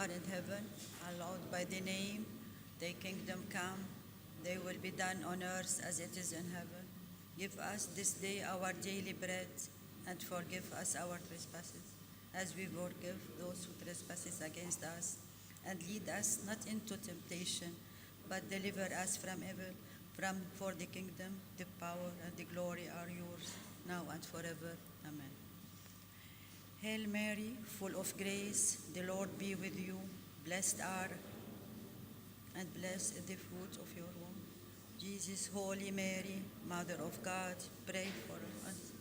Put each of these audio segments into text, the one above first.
are in heaven, hallowed by thy name. Thy kingdom come, thy will be done on earth as it is in heaven. Give us this day our daily bread, and forgive us our trespasses, as we forgive those who trespass against us. And lead us not into temptation, but deliver us from evil. For the kingdom, the power, and the glory are yours, now and forever. Amen. Hail Mary, full of grace, the Lord be with you. Blessed are, and blessed is the fruit of your womb. Jesus, Holy Mary, Mother of God, pray for us,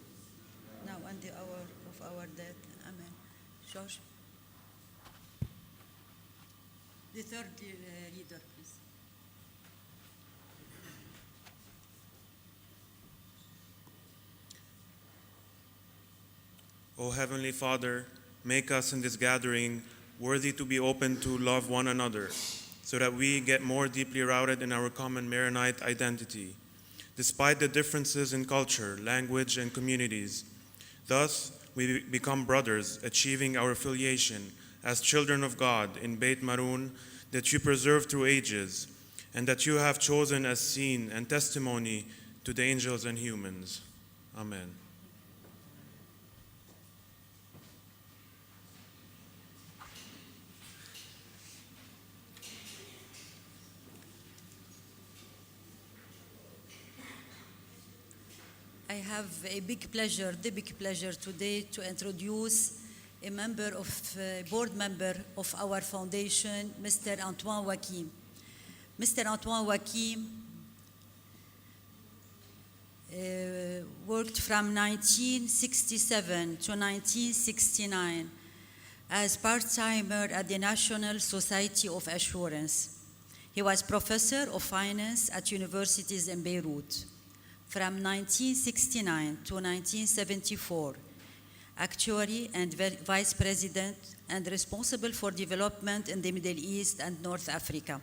now and the hour of our death. Amen. Josh, the third reader, please. O Heavenly Father, make us in this gathering worthy to be open to love one another, so that we get more deeply rooted in our common Maronite identity, despite the differences in culture, language, and communities. Thus, we become brothers, achieving our affiliation as children of God in Beit Maroon, that you preserve through ages, and that you have chosen as sign and testimony to the angels and humans. Amen. I have the big pleasure today to introduce a board member of our foundation, Mr. Antoine Wakim. Mr. Antoine Wakim worked from 1967 to 1969 as part-timer at the National Society of Assurance. He was professor of finance at universities in Beirut. From 1969 to 1974, actuary and vice president and responsible for development in the Middle East and North Africa.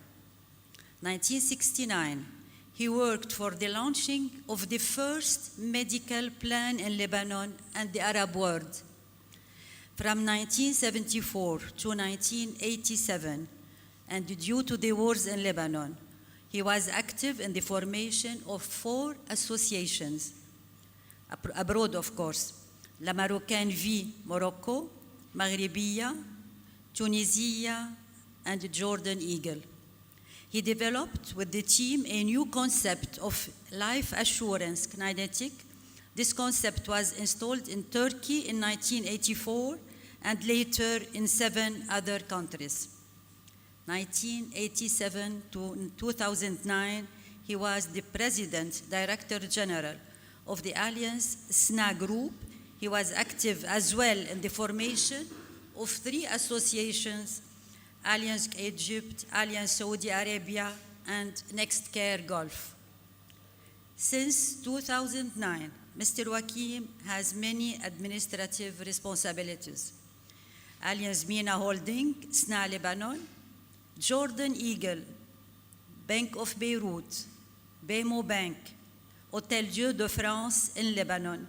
1969, he worked for the launching of the first medical plan in Lebanon and the Arab world. From 1974 to 1987, and due to the wars in Lebanon, he was active in the formation of 4 associations, abroad of course, La Marocaine Vie Morocco, Maghribiya, Tunisia, and Jordan Eagle. He developed with the team a new concept of life assurance kinetic. This concept was installed in Turkey in 1984 and later in 7 other countries. 1987 to 2009, he was the President Director General of the Alliance SNA Group. He was active as well in the formation of 3 associations, Alliance Egypt, Alliance Saudi Arabia, and Next Care Gulf. Since 2009, Mr. Wakim has many administrative responsibilities. Alliance MENA Holding, SNA Lebanon, Jordan Eagle, Bank of Beirut, BMO Bank, Hôtel Dieu de France in Lebanon,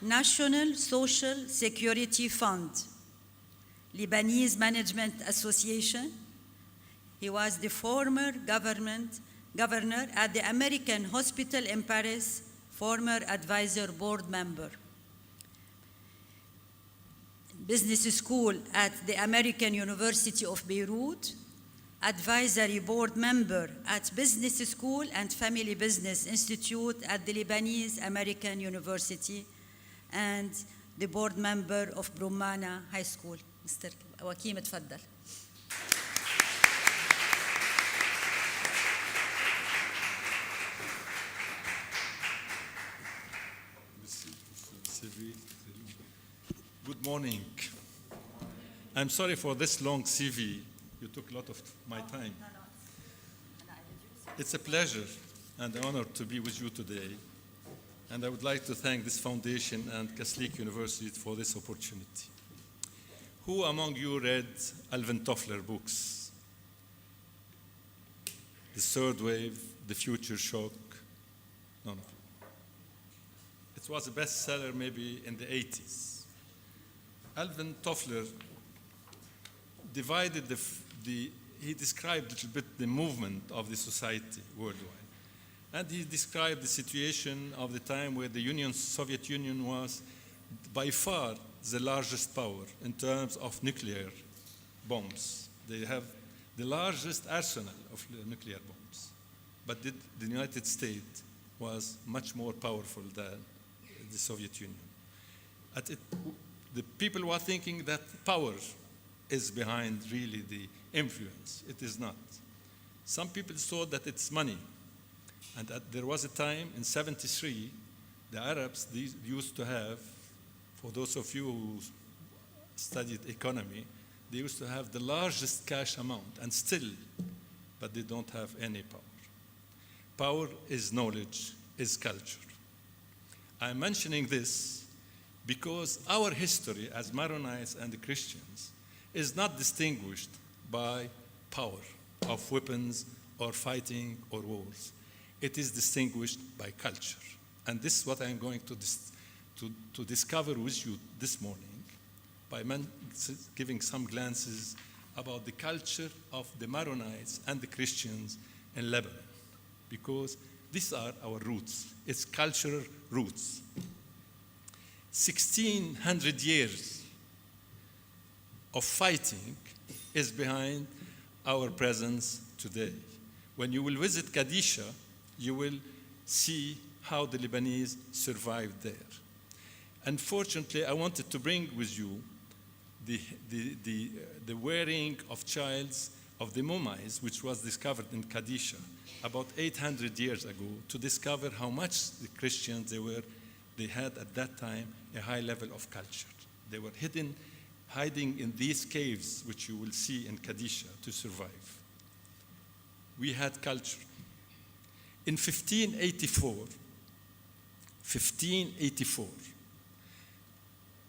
National Social Security Fund, Lebanese Management Association. He was the former governor at the American Hospital in Paris, former advisor board member. Business school at the American University of Beirut, advisory board member at Business School and Family Business Institute at the Lebanese American University, and the board member of Brumana High School. Mr. Wakim, تفضل. Good morning. I'm sorry for this long CV. You took a lot of my time. It's a pleasure and an honor to be with you today. And I would like to thank this foundation and Catholic University for this opportunity. Who among you read Alvin Toffler books? The Third Wave, The Future Shock? No. It was a bestseller maybe in the 80s. Alvin Toffler divided he described a little bit the movement of the society worldwide. And he described the situation of the time where the Soviet Union was by far the largest power in terms of nuclear bombs. They have the largest arsenal of nuclear bombs. But the United States was much more powerful than the Soviet Union. The people were thinking that power is behind really the influence. It is not. Some people thought that it's money. And there was a time in 73, the Arabs used to have, for those of you who studied economy, they used to have the largest cash amount, and still, but they don't have any power. Power is knowledge, is culture. I'm mentioning this because our history as Maronites and Christians is not distinguished by power of weapons or fighting or wars. It is distinguished by culture. And this is what I'm going to discover with you this morning by giving some glances about the culture of the Maronites and the Christians in Lebanon, because these are our roots. It's cultural roots. 1,600 years of fighting is behind our presence today. When you will visit Qadisha, you will see how the Lebanese survived there. Unfortunately, I wanted to bring with you the wearing of childs of the mummies, which was discovered in Qadisha about 800 years ago, to discover how much the Christians they had at that time a high level of culture. They were hiding in these caves, which you will see in Qadisha, to survive. We had culture. In 1584,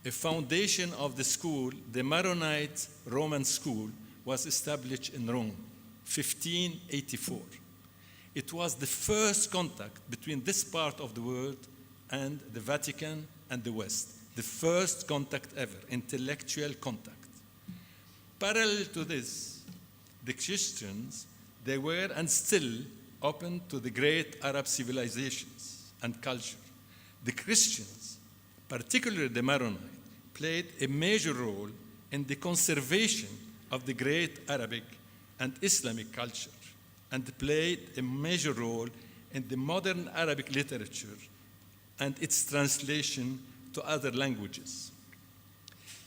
a foundation of the school, the Maronite Roman school, was established in Rome, 1584. It was the first contact between this part of the world and the Vatican and the West, the first contact ever, intellectual contact. Parallel to this, the Christians, they were and still open to the great Arab civilizations and culture. The Christians, particularly the Maronite, played a major role in the conservation of the great Arabic and Islamic culture, and played a major role in the modern Arabic literature and its translation to other languages.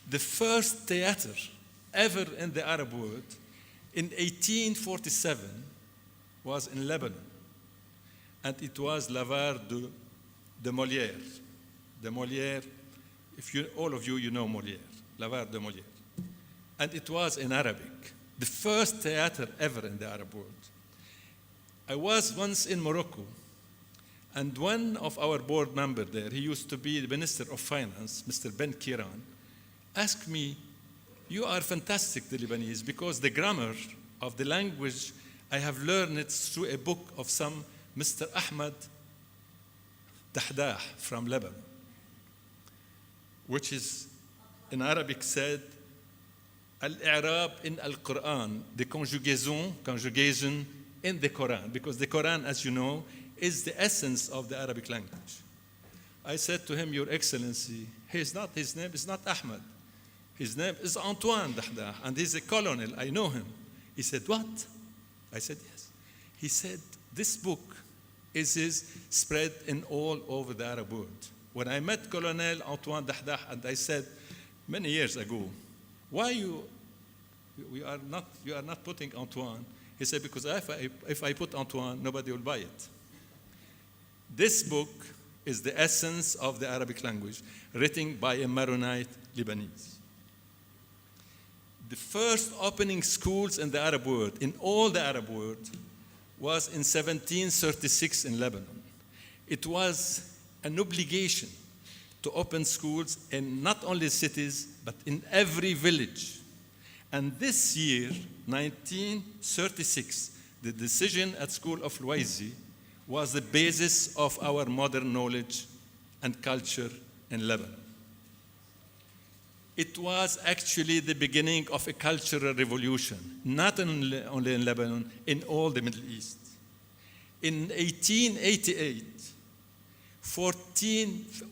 The first theater ever in the Arab world in 1847 was in Lebanon, and it was L'Avare de Molière. The Molière, all of you know Molière, L'Avare de Molière. And it was in Arabic, the first theater ever in the Arab world. I was once in Morocco, and one of our board members there, he used to be the Minister of Finance, Mr. Ben Kiran, asked me, "You are fantastic, the Lebanese, because the grammar of the language I have learned it through a book of some Mr. Ahmed Dahdah from Lebanon, which is in Arabic said, Al-I'rab in Al-Quran, the conjugation in the Quran, because the Quran, as you know, is the essence of the Arabic language." I said to him, "Your Excellency, his name is not Ahmed. His name is Antoine Dahdah, and he's a colonel. I know him." He said, "What?" I said, "Yes." He said, "This book is spread in all over the Arab world." When I met Colonel Antoine Dahdah, and I said many years ago, "Why you are not putting Antoine?" He said, "Because if I put Antoine, nobody will buy it." This book is the essence of the Arabic language, written by a Maronite Lebanese. The first opening schools in the Arab world, in all the Arab world, was in 1736 in Lebanon. It was an obligation to open schools in not only cities, but in every village. And this year, 1936, the decision at School of Louaisi was the basis of our modern knowledge and culture in Lebanon. it was actually the beginning of a cultural revolution, not only in Lebanon, in all the Middle East. In 1888,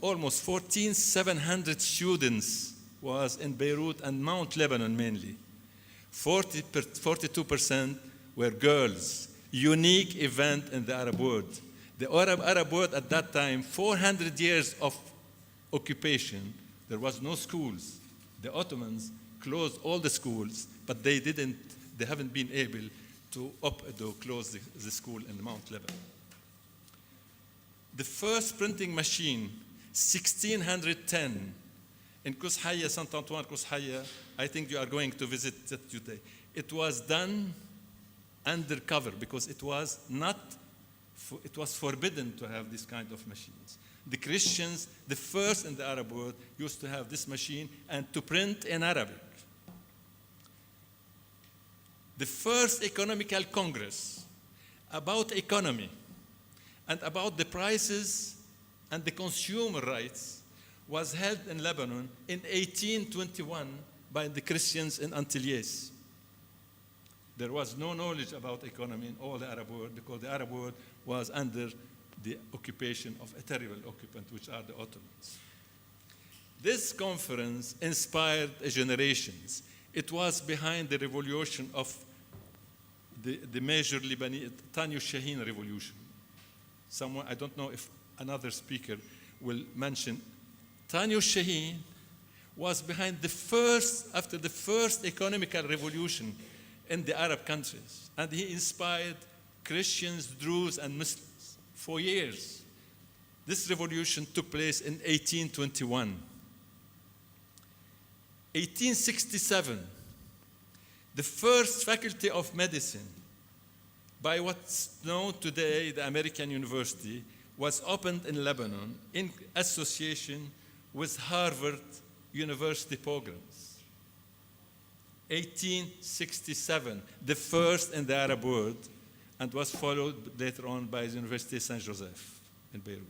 almost 14,700 students was in Beirut and Mount Lebanon mainly. 42% were girls. Unique event in the Arab world. The Arab world at that time, 400 years of occupation, there was no schools. The Ottomans closed all the schools, but they haven't been able to close the school in Mount Lebanon. The first printing machine, 1610, in Kushaia, Saint Antoine, Kushaia, I think you are going to visit that today. It was done undercover because it was forbidden to have this kind of machines. The Christians, the first in the Arab world, used to have this machine and to print in Arabic. The first economical congress about economy and about the prices and the consumer rights was held in Lebanon in 1821 by the Christians in Antilles. There was no knowledge about economy in all the Arab world because the Arab world was under the occupation of a terrible occupant, which are the Ottomans. This conference inspired generations. It was behind the revolution of the major Lebanese Tanya Shaheen revolution. Someone, I don't know if another speaker will mention, Tanya Shaheen was behind after the first economical revolution in the Arab countries. And he inspired Christians, Druze, and Muslims for years. This revolution took place in 1821. 1867, the first faculty of medicine, by what's known today the American University, was opened in Lebanon in association with Harvard University programs. 1867, the first in the Arab world, and was followed later on by the University of Saint Joseph in Beirut.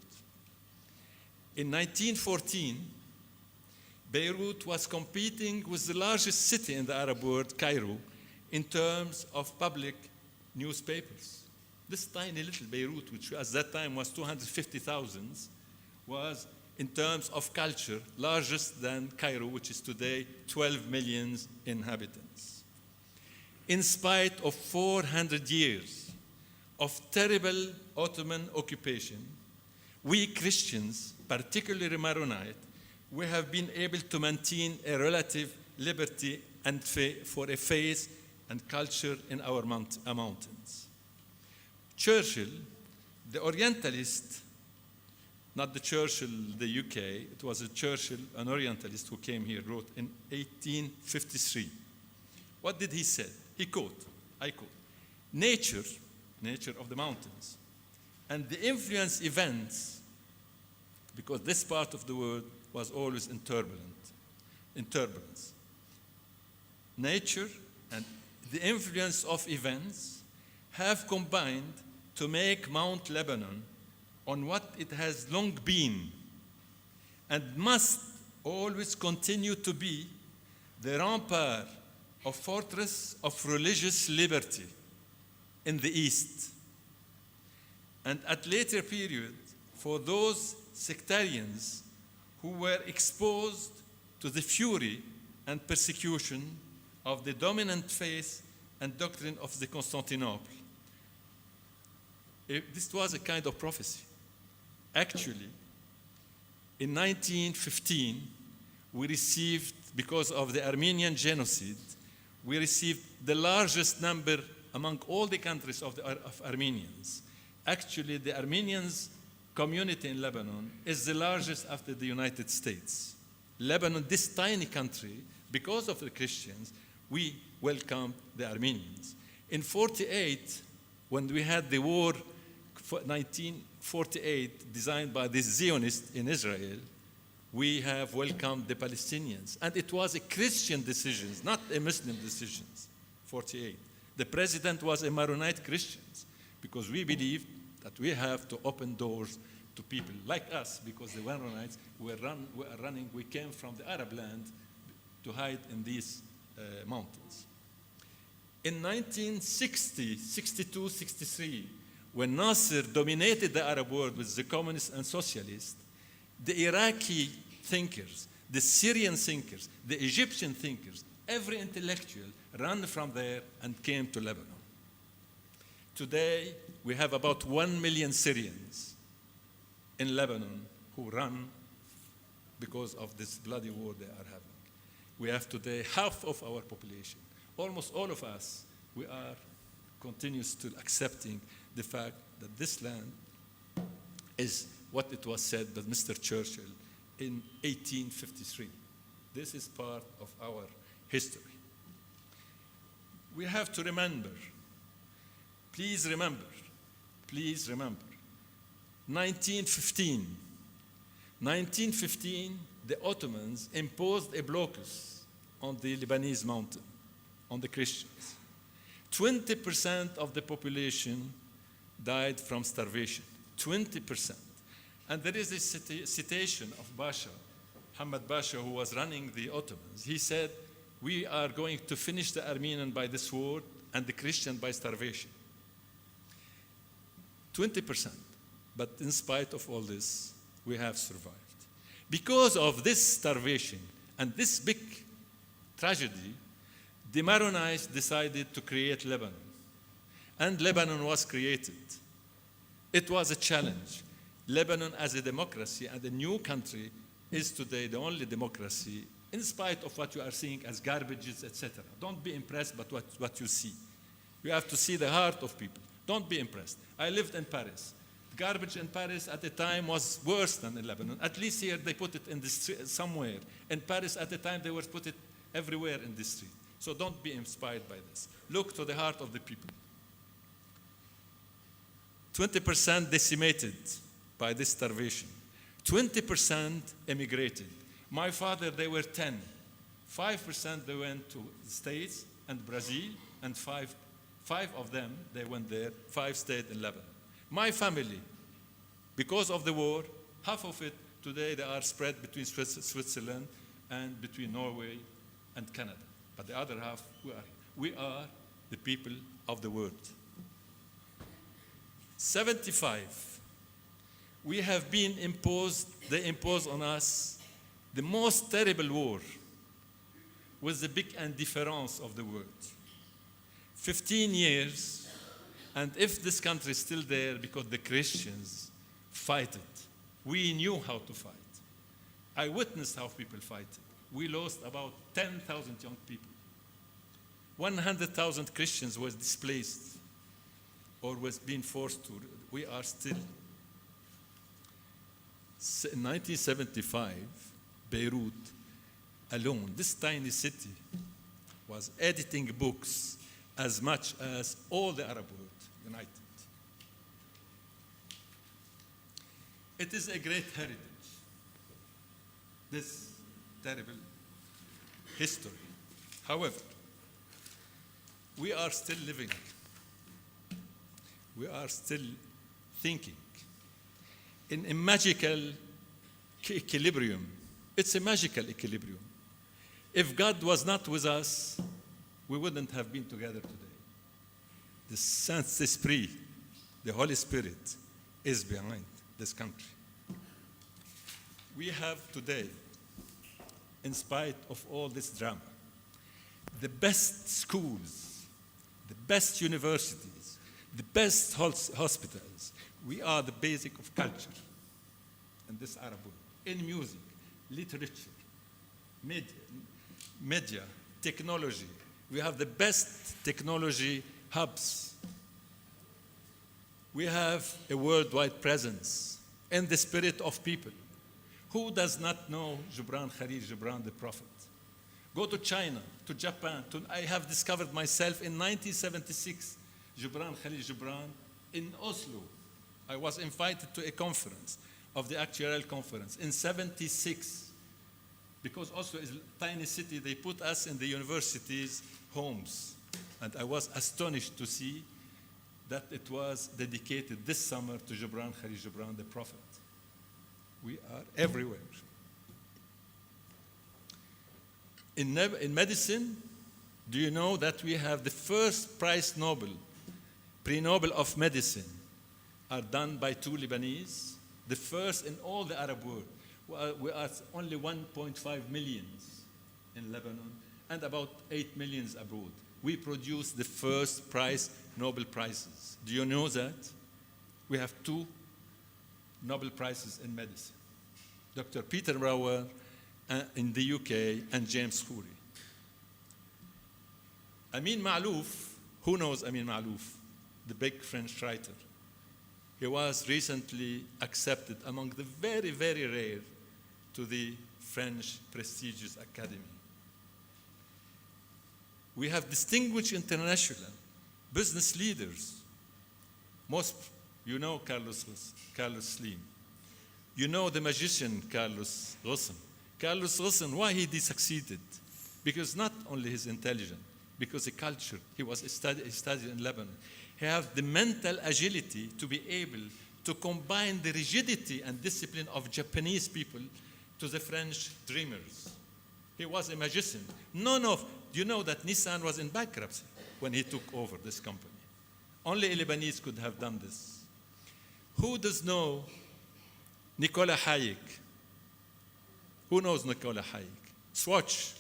In 1914, Beirut was competing with the largest city in the Arab world, Cairo, in terms of public newspapers. This tiny little Beirut, which at that time was 250,000, was, in terms of culture, largest than Cairo, which is today 12 million inhabitants. In spite of 400 years of terrible Ottoman occupation, we Christians, particularly Maronite, we have been able to maintain a relative liberty and for a faith and culture in our mountains. Churchill, the Orientalist, not the Churchill, the UK, it was a Churchill, an Orientalist who came here, wrote in 1853. What did he say? He quote, I quote, nature of the mountains, and the influence events, because this part of the world was always in turbulence. Nature and the influence of events have combined to make Mount Lebanon on what it has long been and must always continue to be the rampart of fortress of religious liberty in the East. And at later period, for those sectarians who were exposed to the fury and persecution of the dominant faith and doctrine of the Constantinople. This was a kind of prophecy. Actually, in 1915, we received, because of the Armenian genocide, we received the largest number among all the countries of Armenians. Actually, the Armenians community in Lebanon is the largest after the United States. Lebanon, this tiny country, because of the Christians, we welcomed the Armenians. In 1948, when we had the war, 1948, designed by the Zionists in Israel, we have welcomed the Palestinians. And it was a Christian decision, not a Muslim decision, 1948. The president was a Maronite Christian, because we believed that we have to open doors to people like us, because the Maronites we came from the Arab land to hide in these mountains. In 1960, 62, 63, when Nasser dominated the Arab world with the communists and socialists, the Iraqi thinkers, the Syrian thinkers, the Egyptian thinkers, every intellectual ran from there and came to Lebanon. Today, we have about 1 million Syrians in Lebanon who run because of this bloody war they are having. We have today half of our population. Almost all of us, we are continuous to accepting the fact that this land is what it was said by Mr. Churchill in 1853. This is part of our history. We have to remember, please remember, 1915, the Ottomans imposed a blocus on the Lebanese mountain, on the Christians. 20% of the population died from starvation, 20%. And there is a citation of Pasha, Muhammad Pasha, who was running the Ottomans. He said, we are going to finish the Armenian by the sword and the Christian by starvation. 20%. But in spite of all this, we have survived. Because of this starvation and this big tragedy, the Maronites decided to create Lebanon. And Lebanon was created. It was a challenge. Lebanon as a democracy and a new country is today the only democracy, in spite of what you are seeing as garbages, etc. Don't be impressed by what you see. You have to see the heart of people. Don't be impressed. I lived in Paris. Garbage in Paris at the time was worse than in Lebanon. At least here they put it in the street somewhere. In Paris at the time they were put it everywhere in the street. So don't be inspired by this. Look to the heart of the people. 20% decimated by this starvation. 20% emigrated. My father, they were 10. 5% they went to the States and Brazil, and five of them, they went there. 5 stayed in Lebanon. My family, because of the war, half of it today they are spread between Switzerland and between Norway and Canada. But the other half, we are the people of the world. 75. We have been they imposed on us the most terrible war with the big indifference of the world. 15 years, and if this country is still there because the Christians fight it, we knew how to fight. I witnessed how people fight it. We lost about 10,000 young people. 100,000 Christians was displaced or was being forced to. We are still. In 1975, Beirut alone, this tiny city, was editing books as much as all the Arab world united. It is a great heritage, this terrible history. However, we are still living. We are still thinking in a magical equilibrium. It's a magical equilibrium. If God was not with us, we wouldn't have been together today. The Saint-Esprit, the Holy Spirit, is behind this country. We have today, in spite of all this drama, the best schools, the best universities, the best hospitals. We are the basic of culture in this Arab world, in music, literature, media, technology. We have the best technology hubs. We have a worldwide presence in the spirit of people. Who does not know Gibran Khalil Gibran, the prophet? Go to China, to Japan. I have discovered myself in 1976, Gibran Khalil Gibran in Oslo. I was invited to a conference of the Actuarial Conference in 76. Because Oslo is a tiny city, they put us in the university's homes. And I was astonished to see that it was dedicated this summer to Gibran Khalil Gibran, the prophet. We are everywhere. In medicine, do you know that we have the first prize Nobel, pre-Nobel of medicine, are done by 2 Lebanese, the first in all the Arab world. We are only 1.5 millions in Lebanon and about 8 millions abroad. We produce the first prize, Nobel Prizes. Do you know that? We have 2 Nobel Prizes in medicine. Dr. Peter Brouwer in the UK and James Khoury. Amin Maalouf, who knows Amin Maalouf? The big French writer. He was recently accepted among the very, very rare to the French prestigious academy. We have distinguished international business leaders. Most, you know Carlos Slim. You know the magician Carlos Ghosn. Carlos Ghosn, why he succeeded? Because not only he's intelligent, because the culture, he studied in Lebanon. He has the mental agility to be able to combine the rigidity and discipline of Japanese people to the French dreamers. He was a magician. You know that Nissan was in bankruptcy when he took over this company. Only a Lebanese could have done this. Who does know Nicola Hayek? Who knows Nicola Hayek? Swatch.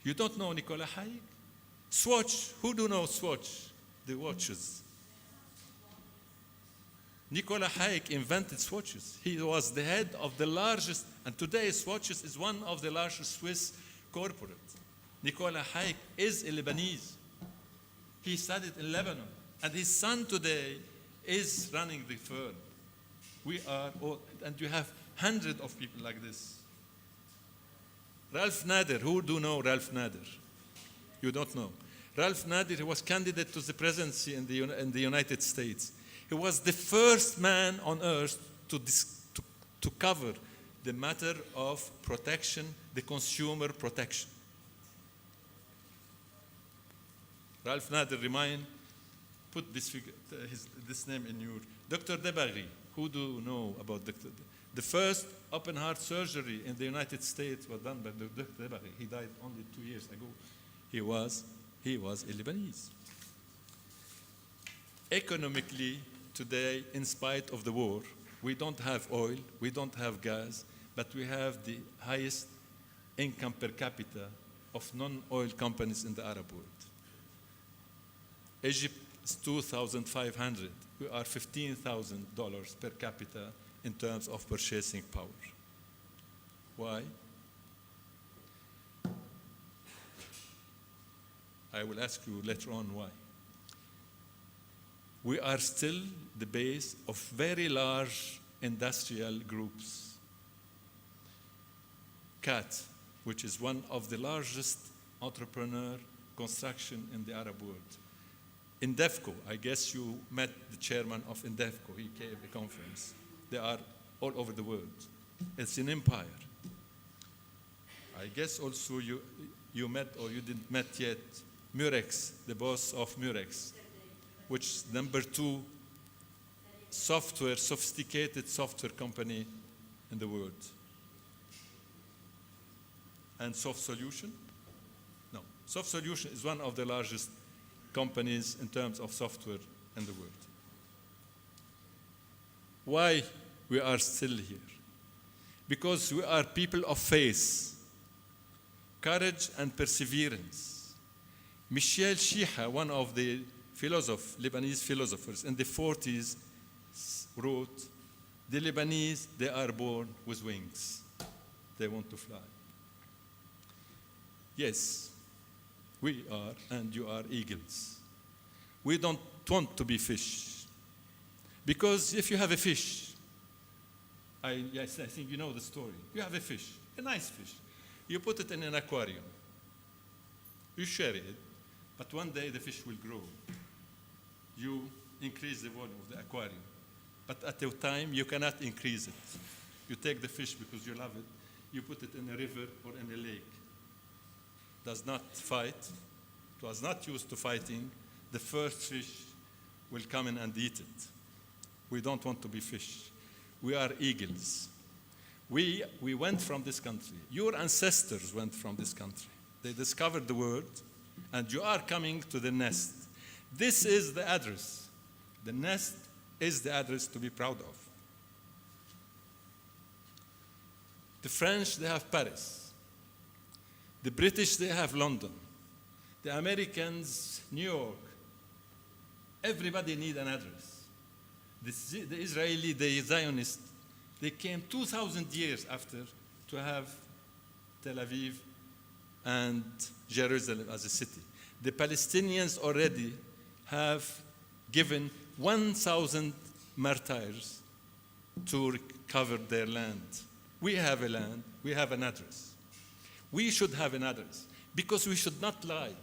You don't know Nicola Hayek? Swatch. Who do know Swatch? The watches. Nicola Hayek invented Swatches. He was the head of the largest, and today Swatches is one of the largest Swiss corporates. Nicola Hayek is a Lebanese. He studied in Lebanon, and his son today is running the firm. And you have hundreds of people like this. Ralph Nader, who do know Ralph Nader? You don't know. Ralph Nader, he was candidate to the presidency in the United States. He was the first man on earth to cover the matter of protection, the consumer protection. Ralph Nader, put this name in your... Dr. Debari, who do know about Dr. The first open heart surgery in the United States was done by Dr. Debari. He died only 2 years ago. He was a Lebanese. Economically, today, in spite of the war, we don't have oil, we don't have gas, but we have the highest income per capita of non-oil companies in the Arab world. Egypt is $2,500. We are $15,000 per capita in terms of purchasing power. Why? I will ask you later on why. We are still the base of very large industrial groups. CAT, which is one of the largest entrepreneur construction in the Arab world. Indefco, I guess you met the chairman of Indefco. He gave a conference. They are all over the world. It's an empire. I guess also you met, or you didn't met yet, Murex, the boss of Murex, which is number 2 sophisticated software company in the world. And Soft Solution? No. Soft Solution is one of the largest companies in terms of software in the world. Why we are still here? Because we are people of faith, courage and perseverance. Michel Chiha, one of the Lebanese philosophers in the 40s, wrote, the Lebanese, they are born with wings. They want to fly. Yes, we are, and you are eagles. We don't want to be fish. Because if you have a fish, I think you know the story. You have a fish, a nice fish. You put it in an aquarium. You share it, but one day the fish will grow. You increase the volume of the aquarium. But at the time, you cannot increase it. You take the fish because you love it. You put it in a river or in a lake. Does not fight. It was not used to fighting. The first fish will come in and eat it. We don't want to be fish. We are eagles. We went from this country. Your ancestors went from this country. They discovered the world, and you are coming to the nest. This is the address. The nest is the address to be proud of. The French, they have Paris. The British, they have London. The Americans, New York. Everybody needs an address. The Israeli, the Zionists, they came 2,000 years after to have Tel Aviv and Jerusalem as a city. The Palestinians already have given 1,000 martyrs to recover their land. We have a land, we have an address. We should have an address because we should not lie.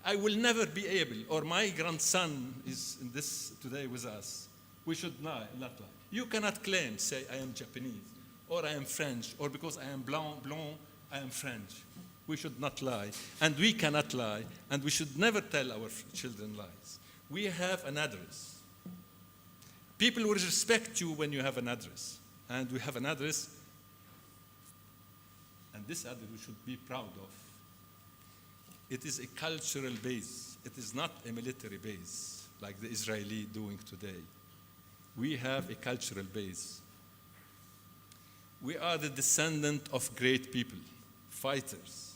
I will never be able, or my grandson is in this today with us. We should not lie. You cannot claim, say, I am Japanese, or I am French, or because I am blonde, I am French. We should not lie, and we cannot lie, and we should never tell our children lies. We have an address. People will respect you when you have an address, and we have an address, and this address we should be proud of. It is a cultural base. It is not a military base like the Israeli doing today. We have a cultural base. We are the descendant of great people, fighters.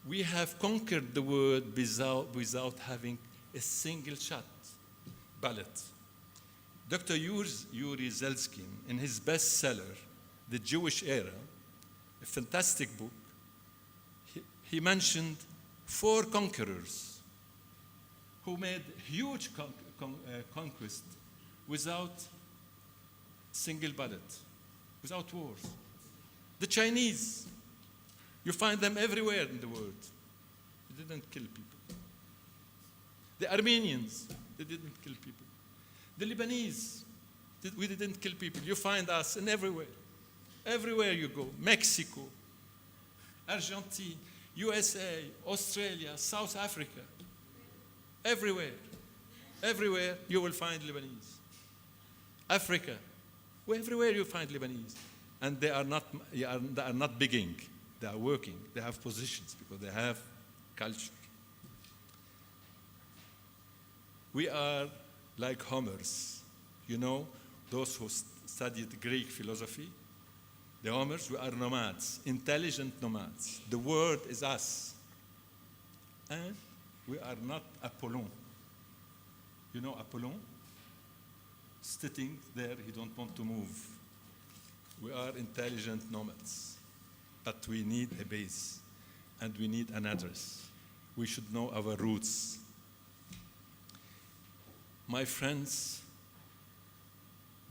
We have conquered the world without having a single shot, ballot. Dr. Yuri Zelskin, in his bestseller, The Jewish Era, a fantastic book, he mentioned 4 conquerors who made huge conquest without single ballot, without wars. The Chinese, you find them everywhere in the world. They didn't kill people. The Armenians, they didn't kill people. The Lebanese, we didn't kill people. You find us in everywhere. Everywhere you go, Mexico, Argentina, USA, Australia, South Africa, everywhere. Everywhere you will find Lebanese. Africa, everywhere you find Lebanese. And they are not begging, they are working, they have positions because they have culture. We are like Homers, you know, those who studied Greek philosophy. The Homers, we are nomads, intelligent nomads. The world is us. And we are not Apollon. You know Apollon? Sitting there, he don't want to move. We are intelligent nomads, but we need a base, and we need an address. We should know our roots. My friends,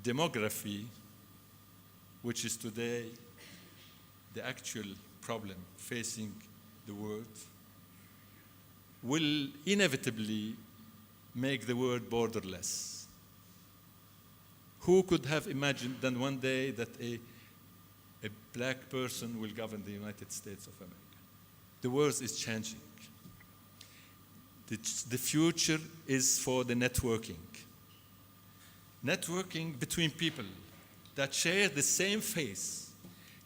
demography, which is today the actual problem facing the world, will inevitably make the world borderless. Who could have imagined that one day that a black person will govern the United States of America? The world is changing. The future is for the networking. Networking between people that share the same faith,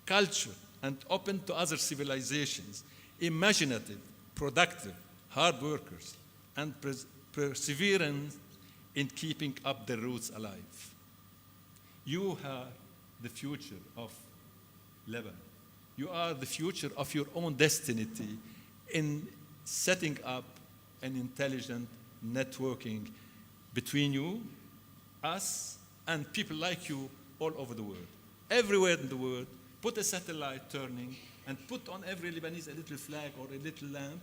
culture, and open to other civilizations, imaginative, productive, hard workers, and perseverance in keeping up the roots alive. You are the future of Lebanon. You are the future of your own destiny in setting up an intelligent networking between you, us, and people like you all over the world. Everywhere in the world, put a satellite turning and put on every Lebanese a little flag or a little lamp,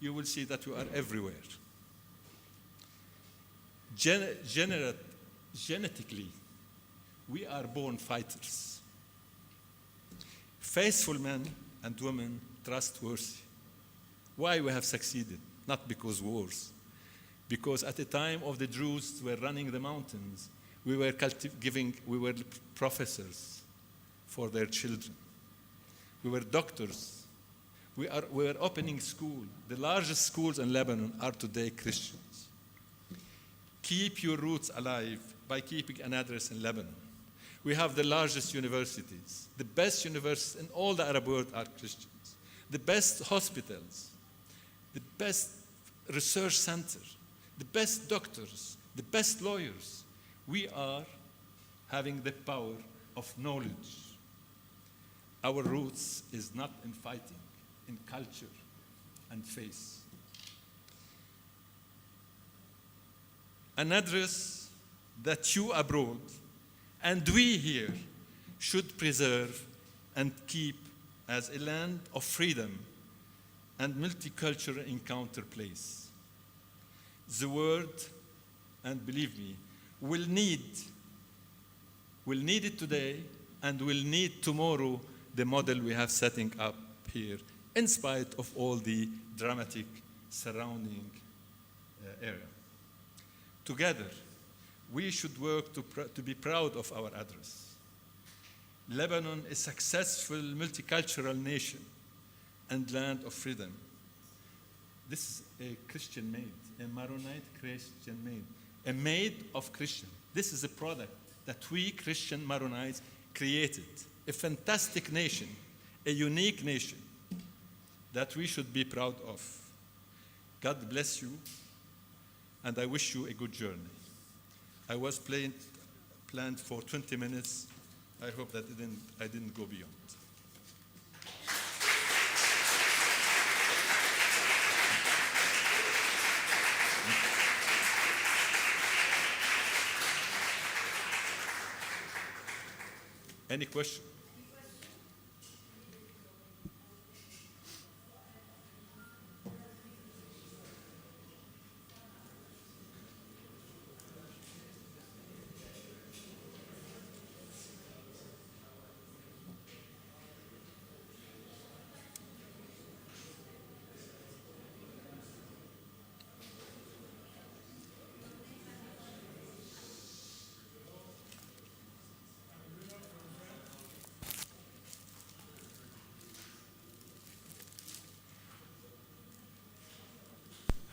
you will see that we are everywhere. Genetically, we are born fighters. Faithful men and women, trustworthy. Why we have succeeded? Not because wars. Because at the time of the Druze were running the mountains, we were professors for their children. We were doctors. We were opening school. The largest schools in Lebanon are today Christians. Keep your roots alive by keeping an address in Lebanon. We have the largest universities. The best universities in all the Arab world are Christians. The best hospitals, the best research centers, the best doctors, the best lawyers. We are having the power of knowledge. Our roots is not in fighting, in culture and faith. An address that you abroad and we here should preserve and keep as a land of freedom and multicultural encounter place. The world, and believe me, will need it today and will need tomorrow the model we have setting up here, in spite of all the dramatic surrounding area. Together, we should work to be proud of our address. Lebanon is a successful multicultural nation and land of freedom. This is a Christian maid, a Maronite Christian maid, a maid of Christian. This is a product that we Christian Maronites created, a fantastic nation, a unique nation that we should be proud of. God bless you, and I wish you a good journey. I was planned for 20 minutes. I hope that I didn't go beyond. Any question?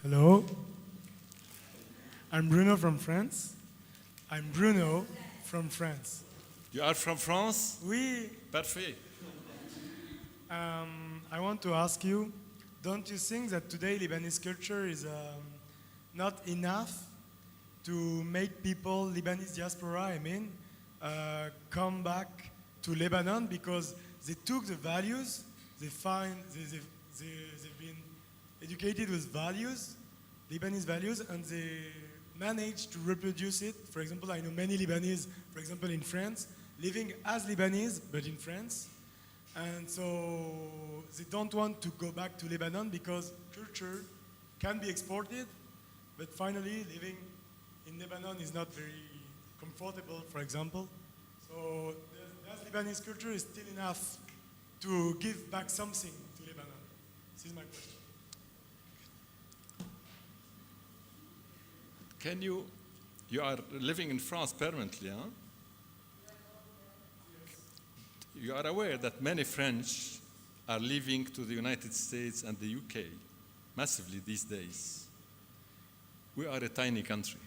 Hello, I'm Bruno from France. I'm Bruno from France. You are from France? Oui. Parfait. I want to ask you, don't you think that today Lebanese culture is not enough to make people, Lebanese diaspora, come back to Lebanon because they took the values, they've been educated with values, Lebanese values, and they managed to reproduce it. For example, I know many Lebanese, for example, in France, living as Lebanese, but in France. And so they don't want to go back to Lebanon because culture can be exported, but finally living in Lebanon is not very comfortable, for example. So does Lebanese culture is still enough to give back something to Lebanon? This is my question. You are living in France permanently, huh? You are aware that many French are leaving to the United States and the UK massively these days. We are a tiny country.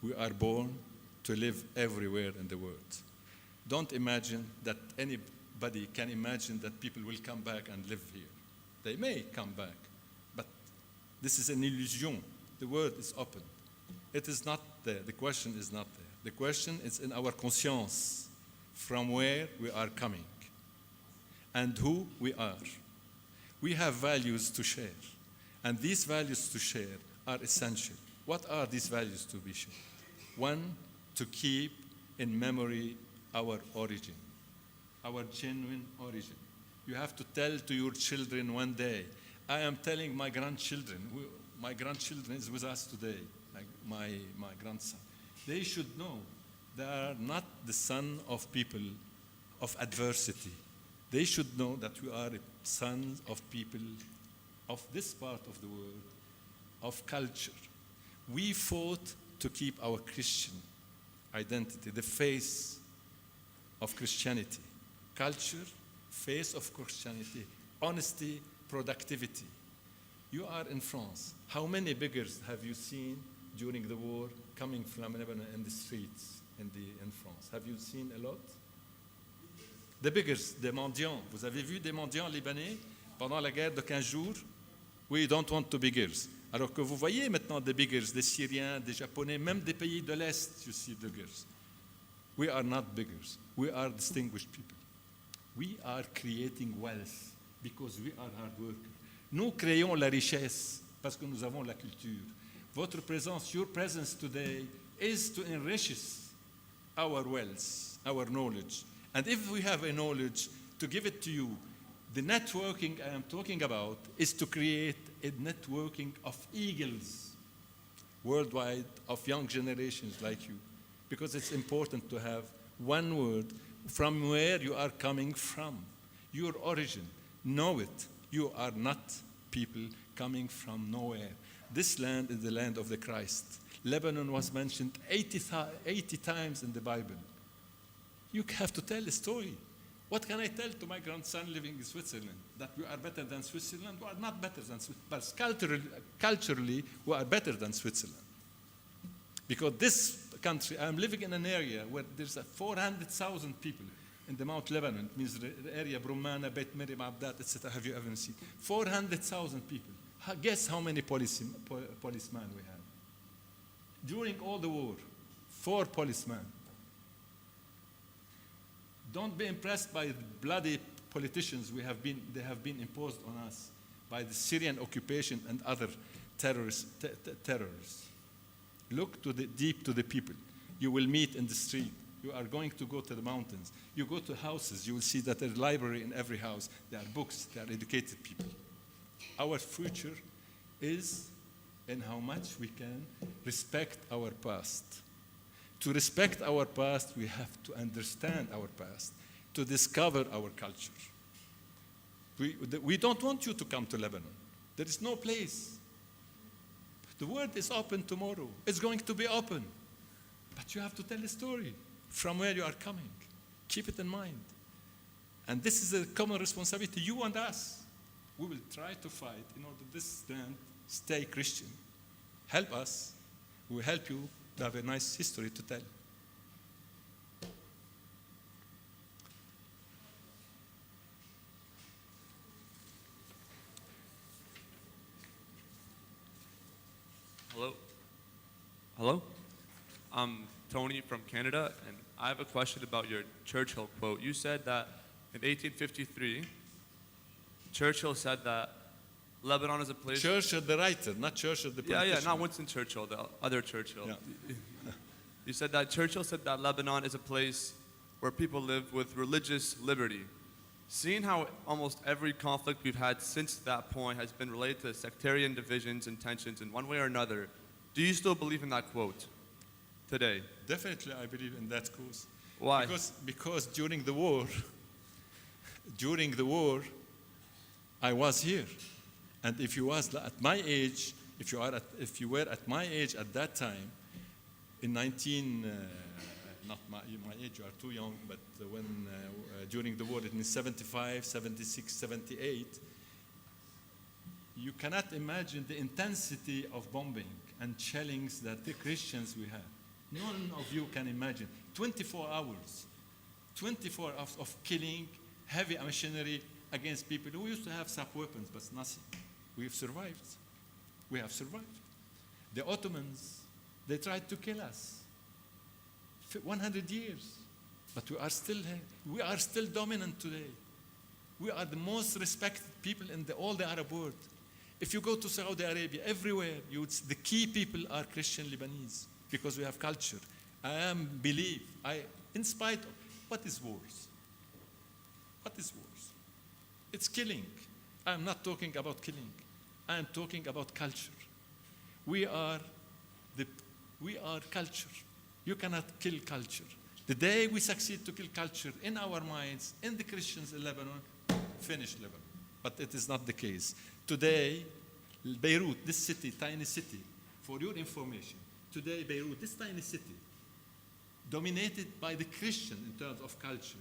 We are born to live everywhere in the world. Don't imagine that anybody can imagine that people will come back and live here. They may come back, but this is an illusion. The world is open. It is not there. The question is not there. The question is in our conscience, from where we are coming and who we are. We have values to share, and these values to share are essential. What are these values to be shared? One, to keep in memory our origin, our genuine origin. You have to tell to your children one day. I am telling my grandchildren is with us today, my grandson. They should know they are not the son of people of adversity. They should know that we are sons of people of this part of the world, of culture. We fought to keep our Christian identity, the face of Christianity, culture, face of Christianity, honesty, productivity. You are in France. How many beggars have you seen during the war coming from Lebanon in the streets in France. Have you seen a lot? Des beggars, des mendiants. Vous avez vu des mendiants libanais pendant la guerre de 15 jours? We don't want to beggars. Alors que vous voyez maintenant des beggars, des Syriens, des Japonais, même des pays de l'Est, you see beggars. We are not beggars. We are distinguished people. We are creating wealth because we are hard workers. Nous créons la richesse parce que nous avons la culture. Votre présence, your presence today is to enrich our wealth, our knowledge. And if we have a knowledge, to give it to you. The networking I am talking about is to create a networking of eagles worldwide, of young generations like you. Because it's important to have one word from where you are coming from, your origin. Know it. You are not people coming from nowhere. This land is the land of the Christ. Lebanon was mentioned 80 times in the Bible. You have to tell a story. What can I tell to my grandson living in Switzerland? That we are better than Switzerland? We are not better than Switzerland, but culturally, we are better than Switzerland. Because this country, I'm living in an area where there's 400,000 people in the Mount Lebanon. It means the area Brumana, Beit Miri, Abdat, etc. Have you ever seen? 400,000 people. Guess how many policemen we have? During all the war, 4 policemen. Don't be impressed by the bloody politicians they have been imposed on us by the Syrian occupation and other terrors. Look deep to the people. You will meet in the street. You are going to go to the mountains. You go to houses. You will see that there's a library in every house. There are books. There are educated people. Our future is in how much we can respect our past. To respect our past, we have to understand our past, to discover our culture. We don't want you to come to Lebanon. There is no place. The world is open tomorrow. It's going to be open. But you have to tell a story from where you are coming. Keep it in mind. And this is a common responsibility, you and us. We will try to fight in order this land stay Christian. Help us. We will help you to have a nice history to tell. Hello? I'm Tony from Canada, and I have a question about your Churchill quote. You said that in 1853, Churchill said that Lebanon is a place... Churchill, the writer, not Churchill, the politician. Yeah, not Winston Churchill, the other Churchill. Yeah. You said that Churchill said that Lebanon is a place where people live with religious liberty. Seeing how almost every conflict we've had since that point has been related to sectarian divisions and tensions in one way or another, do you still believe in that quote today? Definitely, I believe in that cause. Why? Because during the war, I was here, and if you was at my age, if you were at my age at that time, in not my age, you are too young, but when during the war in 75, 76, 78, you cannot imagine the intensity of bombing and shellings that the Christians we had. None of you can imagine. 24 hours of killing, heavy machinery against people who used to have sub-weapons, but nothing. We have survived. We have survived. The Ottomans, they tried to kill us. 100 years. But we are still here. We are still dominant today. We are the most respected people in all the Arab world. If you go to Saudi Arabia, everywhere, the key people are Christian Lebanese because we have culture. In spite of, what is wars? What is wars? It's killing. I'm not talking about killing. I'm talking about culture. We are culture. You cannot kill culture. The day we succeed to kill culture in our minds, in the Christians in Lebanon, finish Lebanon. But it is not the case. Today, Beirut, this city, tiny city, for your information, today Beirut, this tiny city, dominated by the Christian in terms of culture,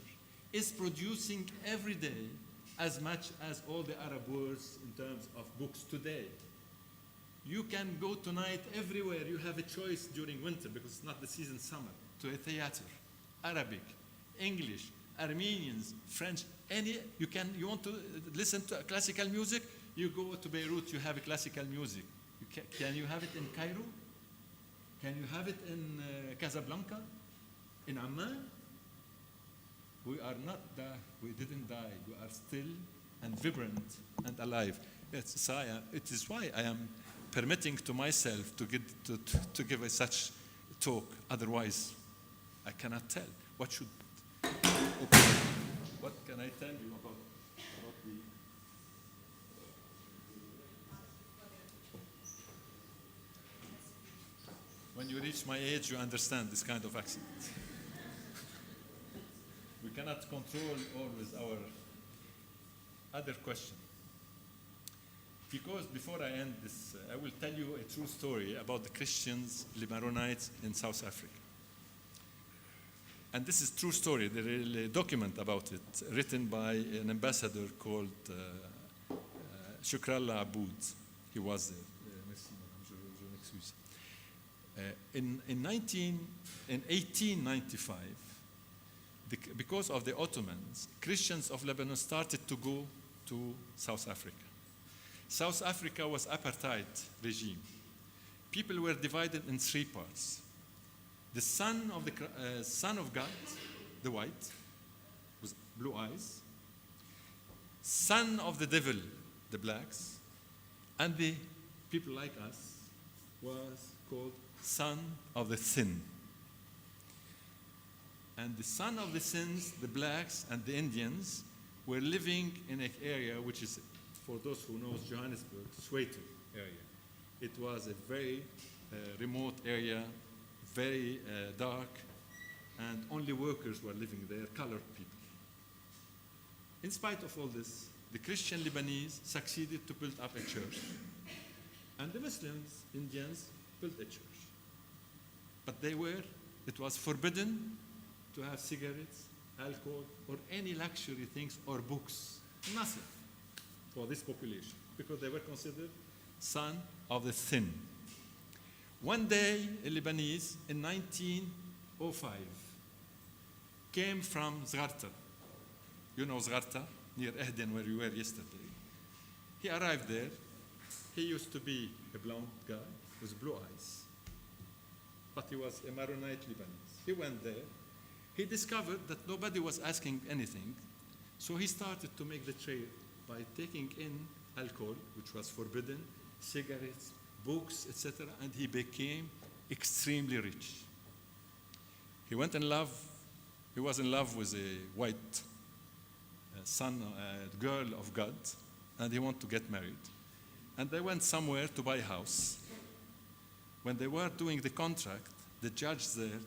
is producing every day as much as all the Arab worlds in terms of books today. You can go tonight everywhere. You have a choice during winter because it's not the season summer. To a theater, Arabic, English, Armenians, French. You want to listen to classical music? You go to Beirut. You have a classical music. Can you have it in Cairo? Can you have it in Casablanca? In Amman? We are not die. We didn't die. We are still and vibrant and alive. Yes, it is why I am permitting to myself to give such talk. Otherwise, I cannot tell. What can I tell you about the? When you reach my age, you understand this kind of accident. We cannot control always our other question. Because before I end this, I will tell you a true story about the Christians, the Maronites in South Africa. And this is a true story. There is a document about it written by an ambassador called Shukrallah Aboud. He was there. In 1895, because of the Ottomans, Christians of Lebanon started to go to South Africa. South Africa was apartheid regime. People were divided in three parts. The son of God, the white, with blue eyes. Son of the devil, the blacks. And the people like us was called son of the sin. And the son of the sins, the blacks and the Indians, were living in an area which is, for those who know Johannesburg, Soweto area. It was a very remote area, very dark, and only workers were living there, colored people. In spite of all this, the Christian Lebanese succeeded to build up a church, and the Muslims, Indians, built a church. But it was forbidden to have cigarettes, alcohol, or any luxury things or books, nothing for this population, because they were considered son of the sin. One day, a Lebanese in 1905 came from Zgharta. You know Zgharta, near Ehden, where you were yesterday. He arrived there. He used to be a blonde guy with blue eyes, but he was a Maronite Lebanese. He went there. He discovered that nobody was asking anything, so he started to make the trade by taking in alcohol, which was forbidden, cigarettes, books, etc., and he became extremely rich. He was in love with a white girl of God, and he wanted to get married. And they went somewhere to buy a house. When they were doing the contract, the judge there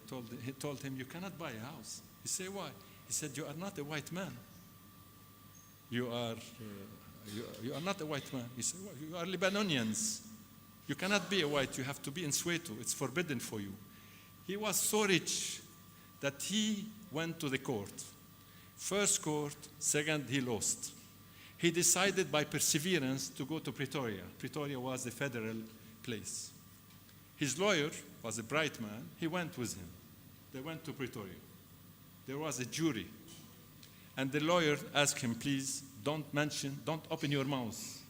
told him, you cannot buy a house. He said, why? He said, you are not a white man. You are not a white man. He said, well, you are Lebanonians. You cannot be a white. You have to be in Soweto. It's forbidden for you. He was so rich that he went to the court. First court, second, he lost. He decided by perseverance to go to Pretoria. Pretoria was the federal place. His lawyer was a bright man. He went with him. They went to Pretoria. There was a jury. And the lawyer asked him, please, don't open your mouth.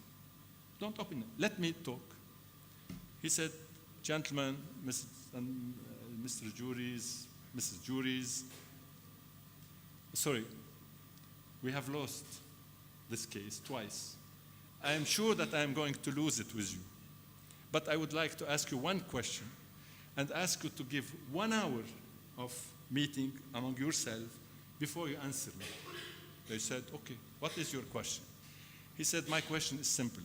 Don't open it. Let me talk. He said, gentlemen, Mr. Juries, Mrs. Juries, sorry, we have lost this case twice. I am sure that I am going to lose it with you. But I would like to ask you one question and ask you to give 1 hour of meeting among yourself before you answer me. They said, okay, what is your question? He said, my question is simple.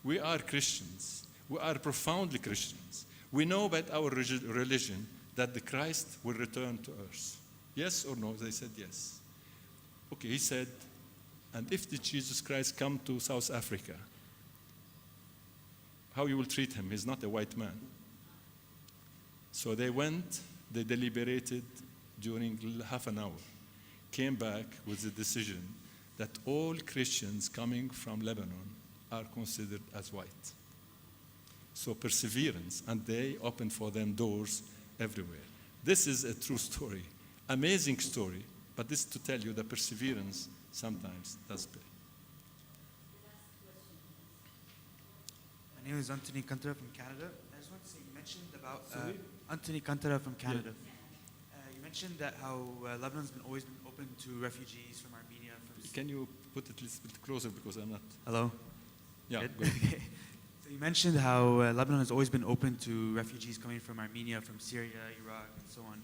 We are Christians. We are profoundly Christians. We know by our religion that the Christ will return to earth. Yes or no? They said yes. Okay, he said, and if the Jesus Christ come to South Africa, how you will treat him? He's not a white man. So they went, they deliberated during half an hour, came back with the decision that all Christians coming from Lebanon are considered as white. So perseverance, and they open for them doors everywhere. This is a true story, amazing story, but this is to tell you that perseverance sometimes does pay. My name is Anthony Kantara from Canada. I just want to say, you mentioned about Sorry? Anthony Kantara from Canada. You mentioned that how Lebanon's always been open to refugees from Armenia. Can you put it a little bit closer because I'm not... Hello? Yeah, Good? good. Okay. So you mentioned how Lebanon has always been open to refugees coming from Armenia, from Syria, Iraq, and so on.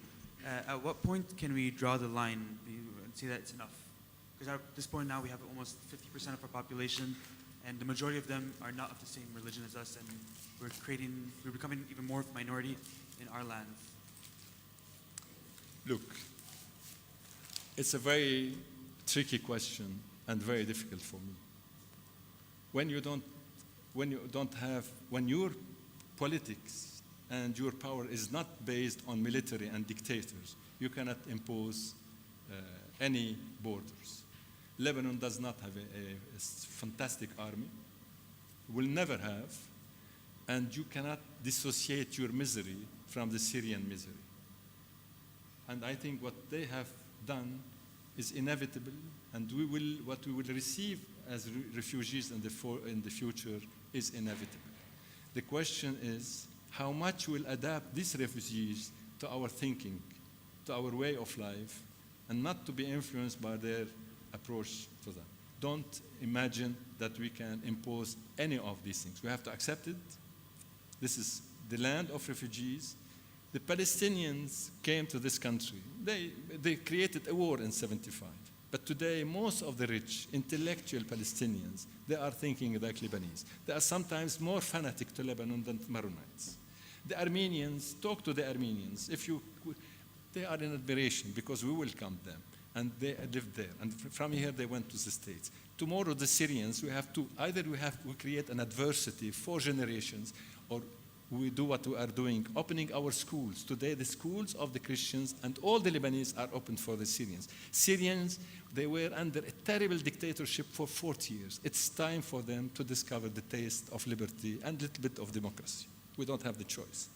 At what point can we draw the line and say that it's enough? Because at this point now we have almost 50% of our population, and the majority of them are not of the same religion as us, and we're becoming even more of a minority in our land. Look, it's a very tricky question and very difficult for me. When your politics and your power is not based on military and dictators, you cannot impose any borders. Lebanon does not have a fantastic army, will never have, and you cannot dissociate your misery from the Syrian misery. And I think what they have done is inevitable, and what we will receive as refugees in the future is inevitable. The question is how much we'll adapt these refugees to our thinking, to our way of life, and not to be influenced by their approach to them. Don't imagine that we can impose any of these things. We have to accept it. This is the land of refugees. The Palestinians came to this country. They created a war in '75. But today, most of the rich, intellectual Palestinians, they are thinking like Lebanese. They are sometimes more fanatic to Lebanon than Maronites. The Armenians, talk to the Armenians. They are in admiration because we welcome them, and they lived there. And from here, they went to the States. Tomorrow, the Syrians, either we create an adversity for generations, or we do what we are doing, opening our schools. Today, the schools of the Christians and all the Lebanese are open for the Syrians. Syrians, they were under a terrible dictatorship for 40 years. It's time for them to discover the taste of liberty and a little bit of democracy. We don't have the choice.